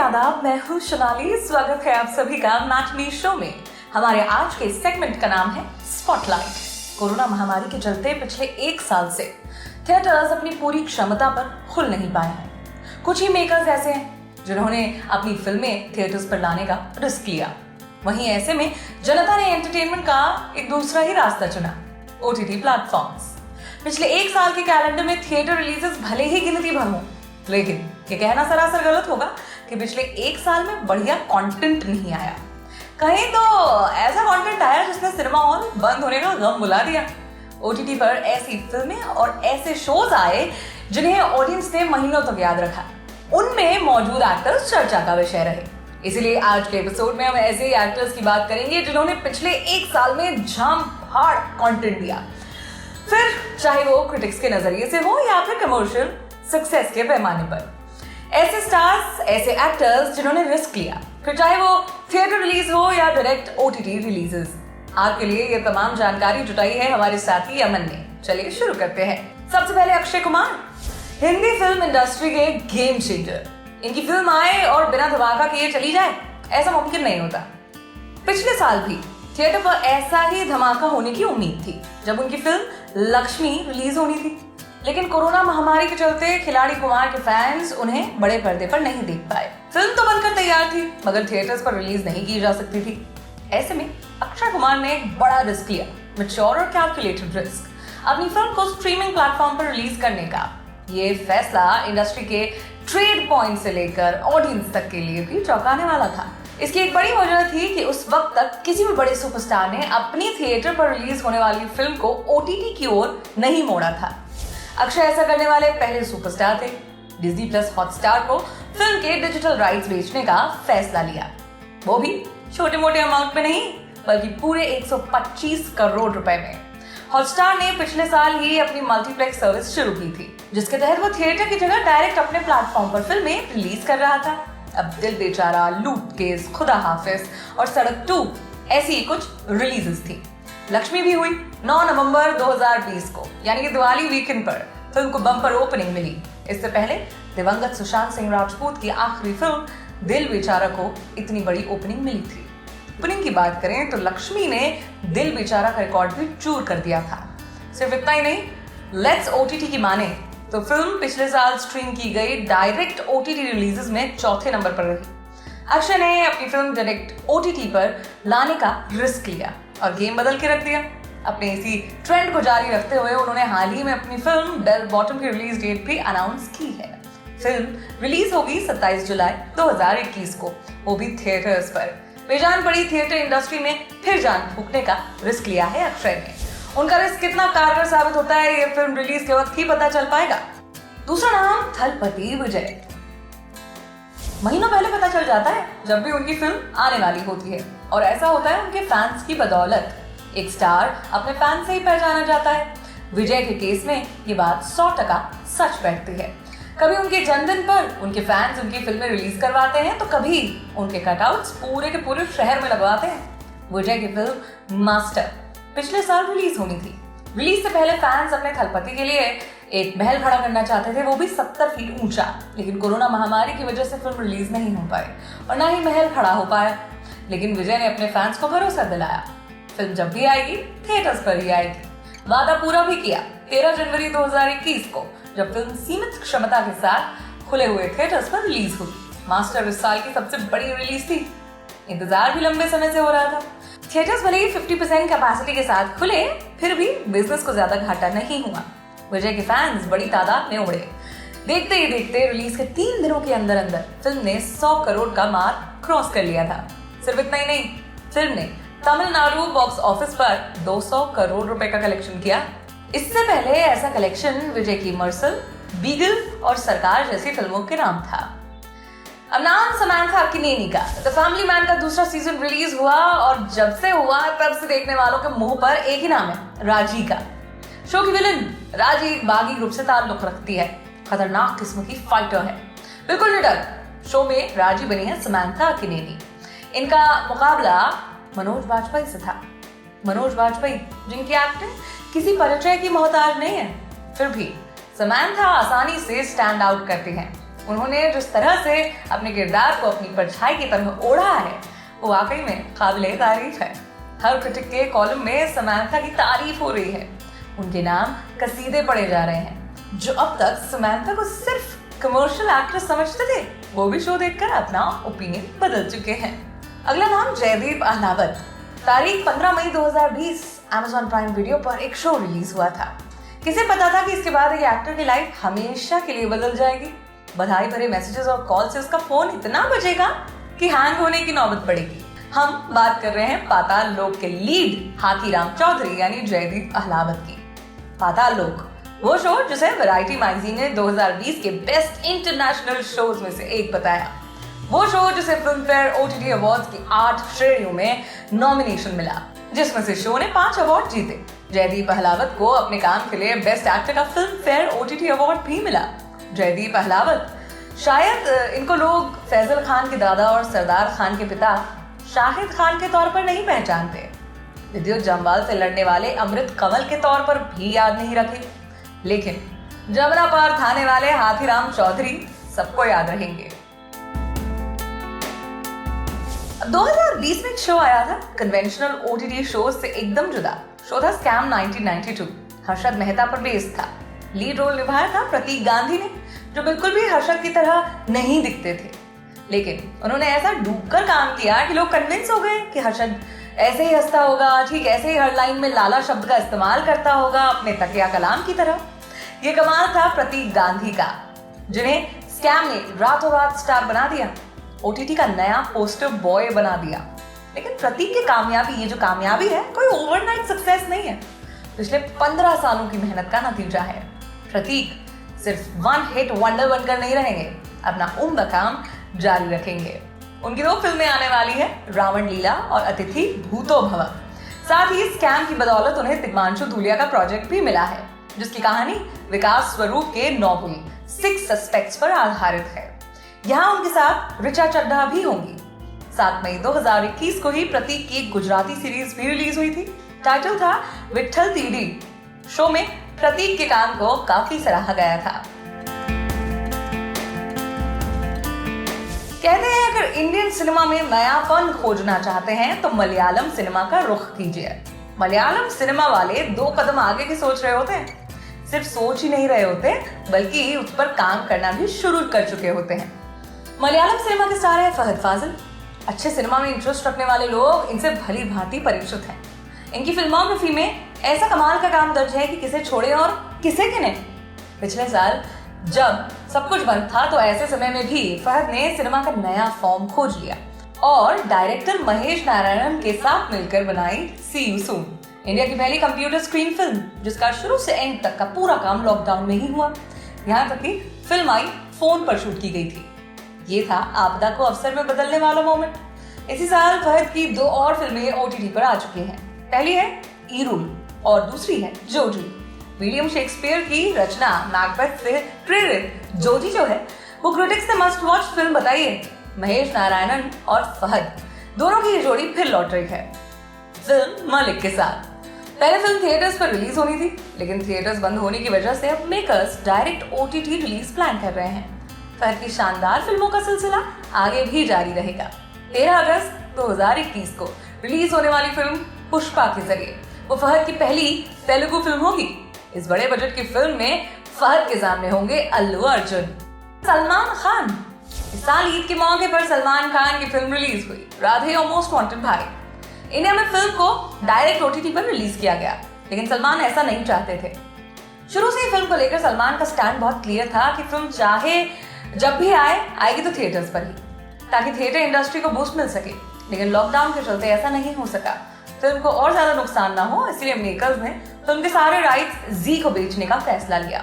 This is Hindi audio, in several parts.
आदाब, मैं हूँ सोनाली। स्वागत है आप सभी का मैटनी शो में। हमारे आज के सेगमेंट का नाम है स्पॉटलाइट। कोरोना महामारी के चलते पिछले 1 साल से थिएटर्स अपनी पूरी क्षमता पर खुल नहीं पाए हैं। कुछ ही मेकर्स ऐसे हैं जिन्होंने अपनी फिल्में थिएटर्स पर लाने का रिस्क लिया। वहीं ऐसे में जनता ने एंटरटेनमेंट का एक दूसरा ही रास्ता चुना, OTT प्लेटफॉर्म्स। पिछले 1 साल के कैलेंडर में थिएटर रिलीजेस भले ही गिनती भर हो, लेकिन ये कहना सरासर गलत होगा कि पिछले 1 साल में बढ़िया कंटेंट नहीं आया। कहीं तो ऐसा कंटेंट आया जिसने सिनेमा हॉल बंद होने का गम बुला दिया। OTT पर ऐसी फिल्में और ऐसे शोज आए जिन्हें ऑडियंस ने महीनों तक याद रखा। उनमें मौजूद एक्टर्स चर्चा का विषय रहे। इसीलिए आज के एपिसोड में हम ऐसे ही एक्टर्स की बात करेंगे जिन्होंने पिछले 1 साल में झाम फाड़ कंटेंट दिया, फिर चाहे वो क्रिटिक्स के नजरिए से हो या फिर कमर्शियल सक्सेस के पैमाने पर। ऐसे स्टार्स, ऐसे एक्टर्स जिन्होंने रिस्क लिया, फिर चाहे वो थिएटर रिलीज हो या डायरेक्ट OTT रिलीजेस। आपके लिए ये तमाम जानकारी जुटाई है हमारे साथी अमन ने। चलिए शुरू करते हैं। सबसे पहले अक्षय कुमार, हिंदी फिल्म इंडस्ट्री के गेम चेंजर। इनकी फिल्म आए और बिना धमाका किए चली जाए, ऐसा मुमकिन नहीं होता। पिछले साल भी थिएटर पर ऐसा ही धमाका होने की उम्मीद थी जब उनकी फिल्म लक्ष्मी रिलीज होनी थी, लेकिन कोरोना महामारी के चलते खिलाड़ी कुमार के फैंस उन्हें बड़े पर्दे पर नहीं देख पाए। फिल्म तो बनकर तैयार थी मगर थिएटर्स पर रिलीज नहीं की जा सकती थी। ऐसे में अक्षय कुमार ने एक बड़ा रिस्क लिया, मैच्योर और कैलकुलेटेड रिस्क, अपनी फिल्म को स्ट्रीमिंग प्लेटफॉर्म पर रिलीज करने का। ये फैसला इंडस्ट्री के ट्रेड पॉइंट से लेकर ऑडियंस तक के लिए भी चौंकाने वाला था। इसकी एक बड़ी वजह थी कि उस वक्त तक किसी भी बड़े सुपरस्टार ने अपनी थिएटर पर रिलीज होने वाली फिल्म को OTT की ओर नहीं मोड़ा था। अक्षय ऐसा करने वाले पहले सुपरस्टार थे। डिज्नी प्लस हॉटस्टार को फिल्म के डिजिटल राइट्स बेचने का फैसला लिया, वो भी छोटे मोटे अमाउंट में नहीं बल्कि पूरे 125 करोड़ रुपए में। हॉटस्टार ने पिछले साल ही अपनी मल्टीप्लेक्स सर्विस शुरू की थी, जिसके तहत वो थिएटर की जगह डायरेक्ट अपने प्लेटफॉर्म पर फिल्में रिलीज कर रहा था। अब दिल बेचारा, लूट केस, खुदा हाफिज और सड़क 2 ऐसी ही कुछ रिलीजेस थी। लक्ष्मी भी हुई 9 नवंबर 2020 को, यानी कि दिवाली वीकेंड पर फिल्म को बम्पर ओपनिंग मिली। इससे पहले दिवंगत सुशांत सिंह राजपूत की आखिरी फिल्म दिल बेचारा को इतनी बड़ी ओपनिंग मिली थी। ओपनिंग की बात करें तो लक्ष्मी ने दिल बेचारा का रिकॉर्ड भी चूर कर दिया था। सिर्फ इतना ही नहीं, लेट्स OTT की माने तो फिल्म पिछले साल स्ट्रीम की गई डायरेक्ट OTT रिलीजेस में 4थे नंबर पर रही। अक्षय ने अपनी फिल्म डायरेक्ट OTT पर लाने का रिस्क लिया और गेम बदल के रख दिया। अपने इसी ट्रेंड को जारी रखते हुए उन्होंने हाल ही में अपनी फिल्म बेल बॉटम की रिलीज डेट भी अनाउंस की है। फिल्म रिलीज होगी 27 जुलाई 2021 को, वो भी थिएटर्स पर। बेजान पड़ी थिएटर इंडस्ट्री में फिर जान फूंकने का रिस्क लिया है अक्षय ने। उनका रिस्क कितना कारगर साबित होता है ये फिल्म रिलीज के वक्त ही पता चल पाएगा। दूसरा नाम थलपति विजय। महीनों पहले पता चल जाता है जब भी उनकी फिल्म आने वाली होती है, और ऐसा होता है उनके फैंस की बदौलत। एक स्टार अपने फैन से ही पहचाना जाता है। विजय के केस में ये बात 100% सच बैठती है। कभी उनके जन्मदिन पर उनके फैंस उनकी फिल्में रिलीज करवाते हैं तो कभी उनके कटआउट्स पूरे के पूरे शहर में लगवाते हैं। विजय की फिल्म मास्टर पिछले साल रिलीज होनी थी। रिलीज से पहले फैंस अपने थलपति के लिए एक महल खड़ा करना चाहते थे, वो भी 70 फीट ऊंचा, लेकिन कोरोना महामारी की वजह से फिल्म रिलीज नहीं हो पाई और ना ही महल खड़ा हो पाया। लेकिन विजय ने अपने फैंस को भरोसा दिलाया, फिल्म जब भी आएगी थिएटर्स पर ही आएगी। वादा पूरा भी किया। 13 जनवरी 2021 को जब फिल्म सीमित क्षमता के साथ खुले हुए थिएटर्स पर रिलीज हुई। मास्टर इस साल की सबसे बड़ी रिलीज थी। इंतजार भी लंबे समय से हो रहा था। थिएटर्स भले ही 50% कैपेसिटी के साथ खुले, फिर भी बिजनेस को ज्यादा घाटा नहीं हुआ। विजय के फैंस बड़ी तादाद में उमड़े। देखते ही देखते रिलीज के 3 दिनों के अंदर अंदर फिल्म ने 100 करोड़ का मार्क क्रॉस कर लिया था। सिर्फ इतना ही नहीं, फिल्म ने तमिलनाडु बॉक्स ऑफिस पर 200 करोड़ रुपए का कलेक्शन किया। इससे पहले ऐसा कलेक्शन विजय की मर्सल, बीगल और सरकार जैसी फिल्मों के नाम था। अब नाम समांथा अक्किनेनी का द फैमिली मैन का दूसरा सीजन रिलीज हुआ और जब से हुआ तब से देखने वालों के मुंह पर एक ही नाम है, राजी का। शो की विलन राजी एक बागी ग्रुप से ताल्लुक रखती है, खतरनाक किस्म की फाइटर है, बिल्कुल निडर। शो में राजी बनी है समांथा अक्किनेनी। इनका मुकाबला मनोज वाजपेयी से था। मनोज वाजपेयी जिनकी एक्टिंग किसी परिचय की मोहताज नहीं है, फिर भी समांथा आसानी से स्टैंड आउट करती हैं। उन्होंने जिस तरह से अपने किरदार को अपनी परछाई की तरह ओढ़ा है वो वाकई में काबिले तारीफ है। हर क्रिटिक के कॉलम में समांथा की तारीफ हो रही है। उनके नाम कसीदे पढ़े जा रहे हैं। जो अब तक समांथा को सिर्फ कमर्शियल एक्ट्रेस समझते थे वो भी शो देखकर अपना ओपिनियन बदल चुके हैं। अगला नाम जयदीप अहलावत। तारीख 15 मई 2020 Amazon प्राइम वीडियो पर एक शो रिलीज हुआ था। किसे पता था कि इसके बाद एक एक्टर की लाइफ हमेशा के लिए बदल जाएगी। बधाई भरे मैसेजेस और कॉल से उसका फोन इतना बजेगा कि हैंग होने की नौबत पड़ेगी। हम बात कर रहे हैं पाताल लोक के लीड हाथीराम चौधरी यानी जयदीप अहलावत की। पाताल लोक वो शो जिसे वैरायटी मैगजीन ने 2020 के बेस्ट इंटरनेशनल शोज में से एक बताया। वो शो जिसे फिल्म फेयर OTT अवार्ड्स की 8 श्रेणियों में नॉमिनेशन मिला, जिसमें से शो ने 5 अवार्ड जीते। जयदीप अहलावत को अपने काम के लिए बेस्ट एक्टर का फिल्म फेयर OTT अवार्ड भी मिला। जयदीप अहलावत शायद इनको लोग फैजल खान के दादा और सरदार खान के पिता शाहिद खान के तौर पर नहीं पहचानते। विद्युत जम्वाल से लड़ने वाले अमृत कंवल के तौर पर भी याद नहीं रखे, लेकिन जमुना पार खाने वाले हाथीराम चौधरी सबको याद रहेंगे। 2020 में एक शो आया था कन्वेंशनल OTT शो से एकदम जुदा। शो था स्कैम 1992। हर्षद मेहता पर बेस्ड था। लीड रोल निभाया था प्रतीक गांधी ने, जो बिल्कुल भी हर्षद की तरह नहीं दिखते थे, लेकिन उन्होंने ऐसा डूबकर काम किया कि लोग कन्विंस हो गए कि हर्षद ऐसे ही हंसता होगा, ठीक ऐसे ही हर लाइन में लाला शब्द का इस्तेमाल करता होगा अपने तकिया कलाम की तरह। ये कमाल था प्रतीक गांधी का, जिन्हें स्कैम ने रातों रात स्टार बना दिया, OTT का नया पोस्टर बॉय बना दिया। लेकिन प्रतीक की कामयाबी, ये जो कामयाबी है, कोई ओवरनाइट सक्सेस नहीं है, पिछले 15 सालों की मेहनत का नतीजा है। प्रतीक सिर्फ वन हिट वंडर बनकर नहीं रहेंगे, अपना उम्दा काम जारी रखेंगे। उनकी 2 फिल्में आने वाली है, रावण लीला और अतिथि भूतो भव। साथ ही स्कैम की बदौलत उन्हें तिग्मांशु धूलिया का प्रोजेक्ट भी मिला है, जिसकी कहानी विकास स्वरूप के नॉवेल 6 सस्पेक्ट्स पर आधारित है। यहाँ उनके साथ ऋचा चड्ढा भी होंगी। 7 मई 2021 को ही प्रतीक की एक गुजराती सीरीज भी रिलीज हुई थी। टाइटल था विट्ठल तीडी। शो में प्रतीक के काम को काफी सराहा गया था। कहते हैं अगर इंडियन सिनेमा में नयापन खोजना चाहते हैं तो मलयालम सिनेमा का रुख कीजिए। मलयालम सिनेमा वाले 2 कदम आगे की सोच रहे होते हैं। सिर्फ सोच ही नहीं रहे होते, बल्कि उस पर काम करना भी शुरू कर चुके होते हैं। मलयालम सिनेमा के स्टार है फहद फाजिल। अच्छे सिनेमा में इंटरेस्ट रखने वाले लोग इनसे भली भांति परिचित हैं। इनकी फिल्मोग्राफी में ऐसा कमाल का काम दर्ज है कि किसे छोड़े और किसे गिने। पिछले साल जब सब कुछ बंद था तो ऐसे समय में भी फहद ने सिनेमा का नया फॉर्म खोज लिया और डायरेक्टर महेश नारायणन के साथ मिलकर बनाई सी यू सून, इंडिया की पहली कंप्यूटर स्क्रीन फिल्म, जिसका शुरू से एंड तक का पूरा काम लॉकडाउन में ही हुआ। यहाँ तक कि फिल्म आई फोन पर शूट की गई थी। ये था आपदा को अवसर में बदलने वाला मोमेंट। इसी साल फहद की 2 और फिल्में OTT पर आ चुकी हैं। पहली है ईरूल और दूसरी है जोजी। विलियम शेक्सपियर की रचना मैकबेथ से प्रेरित जोजी जो है वो क्रिटिक्स ने मस्ट वॉच फिल्म बताई है। महेश नारायणन और फहद दोनों की ये जोड़ी फिर लौट रही है फिल्म मलिक के साथ। पहले फिल्म थिएटर्स पर रिलीज होनी थी, लेकिन थिएटर्स बंद होने की वजह से अब makers direct OTT release plan कर रहे हैं। फहद की शानदार फिल्मों का सिलसिला आगे भी जारी रहेगा। 13 अगस्त 2021 को रिलीज होने वाली फिल्म पुष्पा के जरिए वो फहद की पहली तेलुगु फिल्म होगी। इस बड़े बजट की फिल्म में फहद के सामने होंगे अल्लू अर्जुन, सलमान खान। इस साल ईद के मौके पर सलमान खान की फिल्म रिलीज हुई राधे और मोस्ट वांटेड भाई। इंडिया में फिल्म को डायरेक्ट OTT पर रिलीज किया गया, लेकिन सलमान ऐसा नहीं चाहते थे। शुरू से ही फिल्म को लेकर सलमान का स्टैंड बहुत क्लियर था कि फिल्म चाहे जब भी आएगी तो थिएटर्स पर ही, ताकि थिएटर इंडस्ट्री को बूस्ट मिल सके। लेकिन लॉकडाउन के चलते ऐसा नहीं हो सका। फिल्म को और ज्यादा नुकसान ना हो, इसलिए मेकर्स ने फिल्म के सारे राइट्स जी को बेचने का फैसला लिया।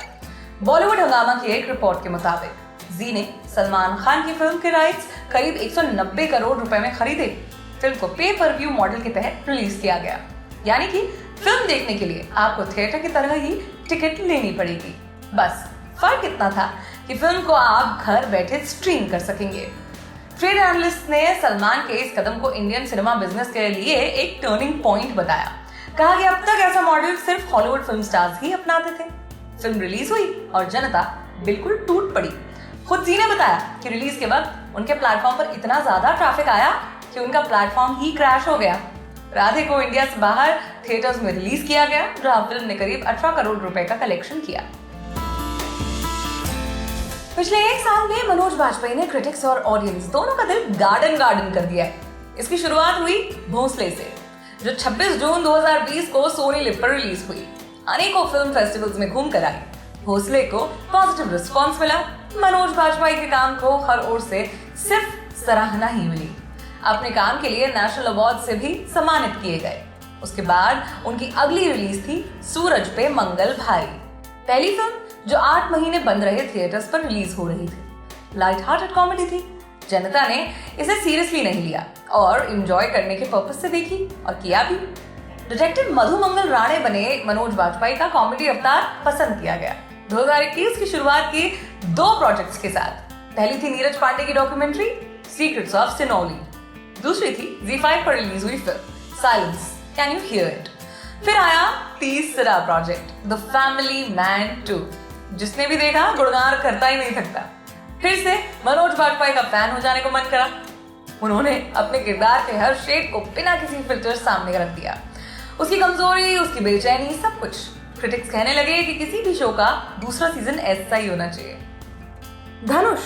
बॉलीवुड हंगामा की एक रिपोर्ट के मुताबिक जी ने सलमान खान की फिल्म के राइट्स करीब 190 करोड़ रुपए में खरीदे। फिल्म को पे पर व्यू मॉडल के तहत रिलीज किया गया, यानी कि फिल्म देखने के लिए आपको थिएटर की तरह ही टिकट लेनी पड़ेगी। बस फर्क इतना था कि फिल्म को आप घर बैठे स्ट्रीम कर सकेंगे। ट्रेड एनालिस्ट ने सलमान के इस कदम को इंडियन सिनेमा बिजनेस के लिए एक टर्निंग पॉइंट बताया। कहा कि अब तक ऐसा मॉडल सिर्फ हॉलीवुड फिल्म स्टार्स ही अपनाते थे। फिल्म रिलीज हुई और जनता बिल्कुल टूट पड़ी। खुद जी ने बताया कि रिलीज के वक्त उनके प्लेटफॉर्म पर इतना ज्यादा ट्रैफिक आया कि उनका प्लेटफॉर्म ही क्रैश हो गया। राधे को इंडिया से बाहर थिएटर्स में रिलीज किया गया, जहां फिल्म ने करीब 18 करोड़ रुपए का कलेक्शन किया। पिछले एक साल में मनोज बाजपेयी ने क्रिटिक्स और ऑडियंस दोनों का दिल गार्डन कर दिया है। इसकी शुरुआत हुई भोंसले से, जो 26 जून 2020 को सोनी लिव पर रिलीज हुई। अनेकों फिल्म फेस्टिवल्स में घूम कर आई। भोंसले को पॉजिटिव रिस्पॉन्स मिला। मनोज बाजपेयी के काम को हर ओर से सिर्फ सराहना ही मिली। अपने काम के लिए नेशनल अवार्ड से भी सम्मानित किए गए। उसके बाद उनकी अगली रिलीज थी सूरज पे मंगल भारी, पहली फिल्म जो 8 महीने बंद रहे थिएटर्स पर रिलीज हो रही थी। लाइट हार्टेड कॉमेडी थी। जनता ने इसे सीरियसली नहीं लिया और एंजॉय करने के पर्पस से देखी और किया भी। डिटेक्टिव मधु मंगल राणे बने मनोज बाजपेयी का कॉमेडी अवतार पसंद किया गया। 2021 की शुरुआत की 2 प्रोजेक्ट्स के साथ। पहली थी नीरज पांडे की डॉक्यूमेंट्री सीक्रेट्स ऑफ सिनौली, दूसरी थी ZEE5 पर रिलीज हुई film silence can you here it. फिर आया तीसरा प्रोजेक्ट द फैमिली मैन 2, जिसने भी देखा गुणगान करता ही नहीं थकता। फिर से मनोज बाजपेयी का फैन हो जाने को मन करा। उन्होंने अपने किरदार के हर शेड को बिना किसी फिल्टर सामने रख दिया, उसकी कमजोरी, उसकी बेचैनी, सब कुछ। क्रिटिक्स कहने लगे कि किसी भी शो का दूसरा सीजन ऐसा ही होना चाहिए। धनुष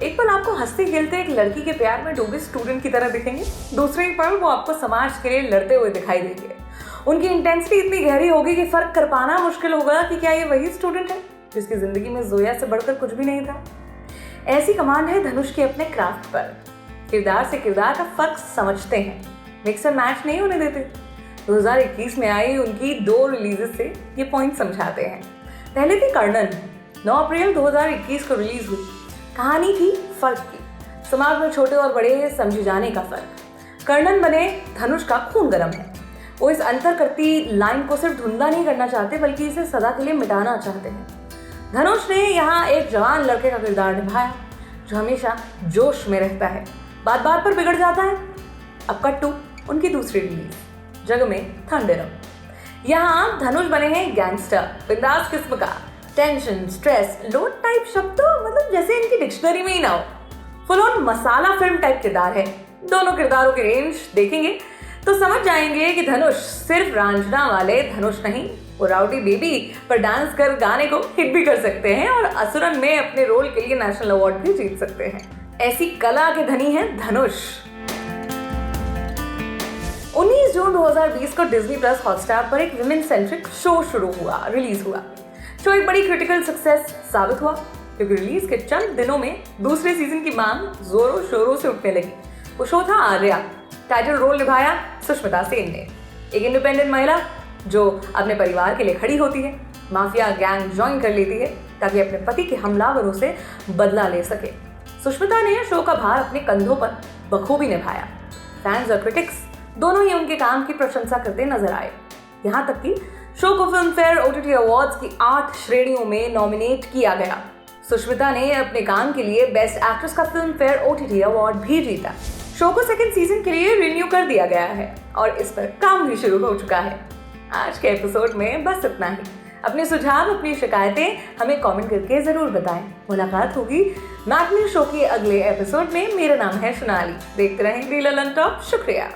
एक पल आपको हंसते खेलते एक लड़की के प्यार में डूबे स्टूडेंट की तरह दिखेंगे, दूसरे पल वो आपको समाज के लिए लड़ते हुए दिखाई देंगे। उनकी इंटेंसिटी इतनी गहरी होगी कि फर्क कर पाना मुश्किल होगा कि क्या ये वही स्टूडेंट है जिसकी जिंदगी में जोया से बढ़कर कुछ भी नहीं था। ऐसी कमांड है धनुष के अपने क्राफ्ट पर। किरदार से किरदार का फर्क समझते हैं, मिक्स एंड मैच नहीं होने देते। 2021 में आई उनकी 2 रिलीजेस से ये पॉइंट समझाते हैं। पहले थी कर्णन, 9 अप्रैल 2021 को रिलीज हुई। कहानी थी फर्क की, समाज में छोटे और बड़े समझे जाने का फर्क। कर्णन बने धनुष का खून गर्म है। वो इस अंतर करती लाइन को सिर्फ धुंधला नहीं करना चाहते, बल्कि इसे सदा के लिए मिटाना चाहते हैं। धनुष ने यहाँ एक जवान लड़के का किरदार निभाया जो हमेशा जोश में रहता है, बात बात पर बिगड़ जाता है। अब कट टू उनकी दूसरी रिलीज जग में थंडेरम। यहाँ धनुष बने हैं गैंगस्टर, बिंदास किस्म का। टेंशन, स्ट्रेस, लोड टाइप शब्द तो मतलब जैसे इनकी डिक्शनरी में ही ना हो। Full on masala film type किरदार है। दोनों किरदारों की रेंज देखेंगे तो समझ जाएंगे कि धनुष सिर्फ रांझना वाले धनुष नहीं, वो राउडी बेबी पर डांस कर गाने को हिट भी कर सकते हैं और असुरन में अपने रोल के लिए नेशनल अवार्ड भी जीत सकते हैं। ऐसी कला के धनी है धनुष। 19 जून 2020 को डिज्नी प्लस हॉटस्टार पर एक विमेन सेंट्रिक शो रिलीज हुआ। शो एक बड़ी क्रिटिकल सक्सेस साबित हुआ क्योंकि रिलीज के चंद दिनों में दूसरे सीजन की मांग जोरों शोरों से उठने लगी। वो शो था आर्या। टाइटल रोल निभाया सुष्मिता सेन ने, एक इंडिपेंडेंट महिला जो अपने परिवार के लिए खड़ी होती है, माफिया गैंग ज्वाइन कर लेती है ताकि अपने पति के हमलावरों से बदला ले सके। सुष्मिता ने शो का भार अपने कंधों पर बखूबी निभाया। फैंस और क्रिटिक्स दोनों ही उनके काम की प्रशंसा करते नजर आए। यहाँ तक कि शो को फिल्म फेयर OTT अवार्ड्स की 8 श्रेणियों में नॉमिनेट किया गया। सुष्मिता ने अपने काम के लिए बेस्ट एक्ट्रेस का फिल्म फेयर OTT अवार्ड भी जीता। शो को सेकंड सीजन के लिए रिन्यू कर दिया गया है और इस पर काम भी शुरू हो चुका है। आज के एपिसोड में बस इतना ही। अपने सुझाव, अपनी शिकायतें हमें कमेंट करके जरूर बताएं। मुलाकात होगी मैटनी शो के अगले एपिसोड में। मेरा नाम है सोनाली। देखते रहें रील ऑन टॉप। शुक्रिया।